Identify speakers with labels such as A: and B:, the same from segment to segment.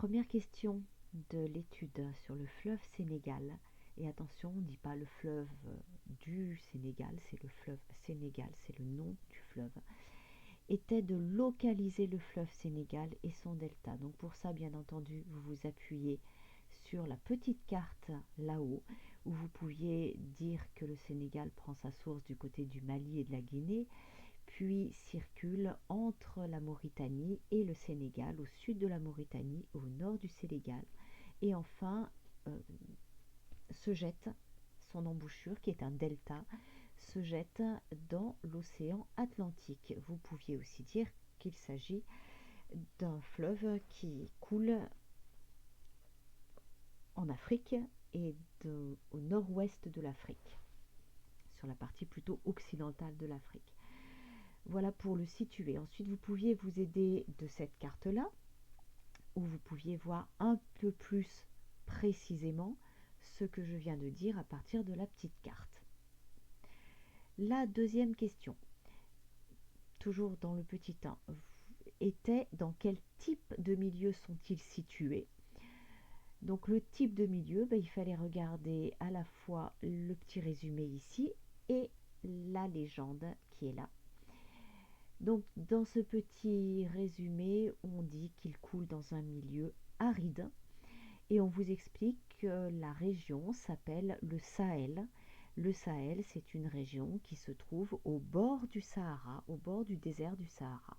A: première question de l'étude sur le fleuve Sénégal, et attention, on ne dit pas le fleuve du Sénégal, c'est le fleuve Sénégal, c'est le nom du fleuve, était de localiser le fleuve Sénégal et son delta. Donc pour ça, bien entendu, vous vous appuyez sur la petite carte là-haut, où vous pouviez dire que le Sénégal prend sa source du côté du Mali et de la Guinée, puis circule entre la Mauritanie et le Sénégal, au sud de la Mauritanie, au nord du Sénégal, et enfin euh, se jette, son embouchure, qui est un delta, se jette dans l'océan Atlantique. Vous pouviez aussi dire qu'il s'agit d'un fleuve qui coule en Afrique et au nord-ouest de l'Afrique, sur la partie plutôt occidentale de l'Afrique. Voilà pour le situer. Ensuite, vous pouviez vous aider de cette carte-là, où vous pouviez voir un peu plus précisément ce que je viens de dire à partir de la petite carte. La deuxième question, toujours dans le petit 1, était dans quel type de milieu sont-ils situés? Donc le type de milieu, il fallait regarder à la fois le petit résumé ici et la légende qui est là. Donc dans ce petit résumé, on dit qu'il coule dans un milieu aride et on vous explique que la région s'appelle le Sahel. Le Sahel, c'est une région qui se trouve au bord du Sahara, au bord du désert du Sahara.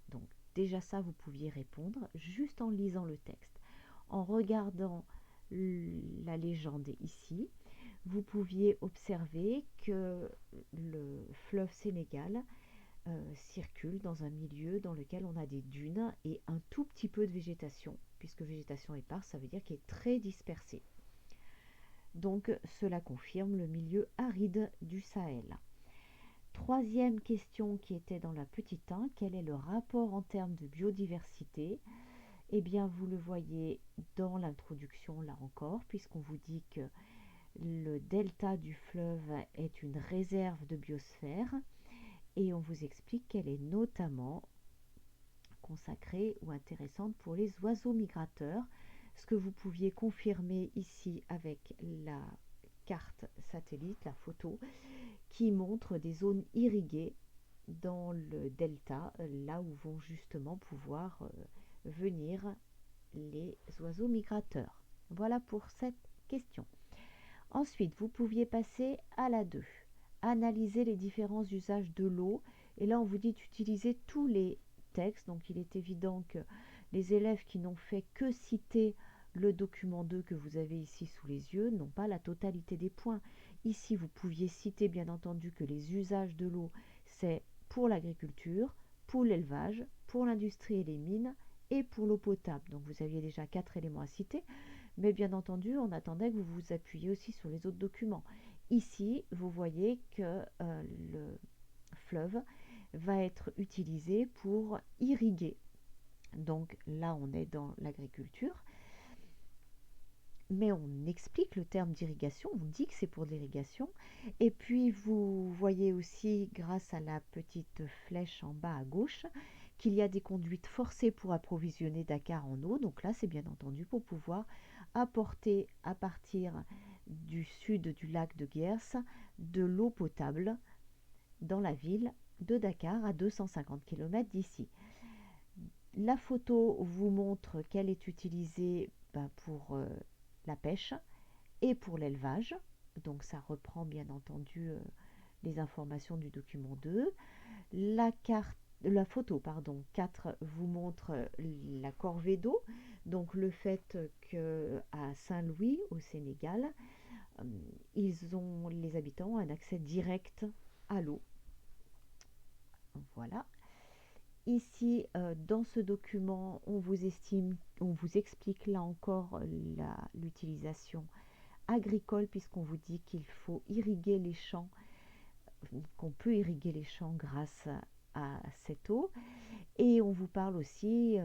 A: Donc déjà ça, vous pouviez répondre juste en lisant le texte. En regardant la légende ici, vous pouviez observer que le fleuve Sénégal circule dans un milieu dans lequel on a des dunes et un tout petit peu de végétation, puisque végétation éparse, ça veut dire qu'il est très dispersé. Donc cela confirme le milieu aride du Sahel. Troisième question qui était dans la petite 1, quel est le rapport en termes de biodiversité? Eh bien, vous le voyez dans l'introduction là encore, puisqu'on vous dit que le delta du fleuve est une réserve de biosphère et on vous explique qu'elle est notamment consacrée ou intéressante pour les oiseaux migrateurs, ce que vous pouviez confirmer ici avec la carte satellite, la photo, qui montre des zones irriguées dans le delta, là où vont justement pouvoir venir les oiseaux migrateurs. Voilà pour cette question. Ensuite, vous pouviez passer à la 2. Analyser les différents usages de l'eau. Et là, on vous dit d'utiliser tous les textes. Donc, il est évident que les élèves qui n'ont fait que citer le document 2 que vous avez ici sous les yeux n'ont pas la totalité des points. Ici, vous pouviez citer, bien entendu, que les usages de l'eau, c'est pour l'agriculture, pour l'élevage, pour l'industrie et les mines, et pour l'eau potable. Donc, vous aviez déjà 4 éléments à citer. Mais bien entendu, on attendait que vous vous appuyiez aussi sur les autres documents. Ici, vous voyez que le fleuve va être utilisé pour irriguer. Donc là, on est dans l'agriculture. Mais on explique le terme d'irrigation, on dit que c'est pour l'irrigation. Et puis, vous voyez aussi, grâce à la petite flèche en bas à gauche, qu'il y a des conduites forcées pour approvisionner Dakar en eau. Donc là, c'est bien entendu pour pouvoir apporter à partir du sud du lac de Guers de l'eau potable dans la ville de Dakar à 250 km d'ici. La photo vous montre qu'elle est utilisée pour la pêche et pour l'élevage. Donc ça reprend bien entendu les informations du document 2. La photo 4 vous montre la corvée d'eau, donc le fait qu'à Saint-Louis, au Sénégal, les habitants ont un accès direct à l'eau. Voilà. Ici, dans ce document, on vous explique là encore l'utilisation agricole, puisqu'on vous dit qu'il faut irriguer les champs, qu'on peut irriguer les champs grâce à cette eau. Et on vous parle aussi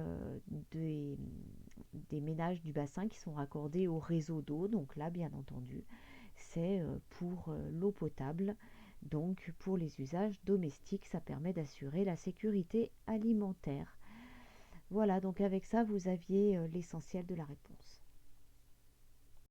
A: des ménages du bassin qui sont raccordés au réseau d'eau. Donc là, bien entendu, c'est pour l'eau potable. Donc pour les usages domestiques, ça permet d'assurer la sécurité alimentaire. Voilà, donc avec ça, vous aviez l'essentiel de la réponse.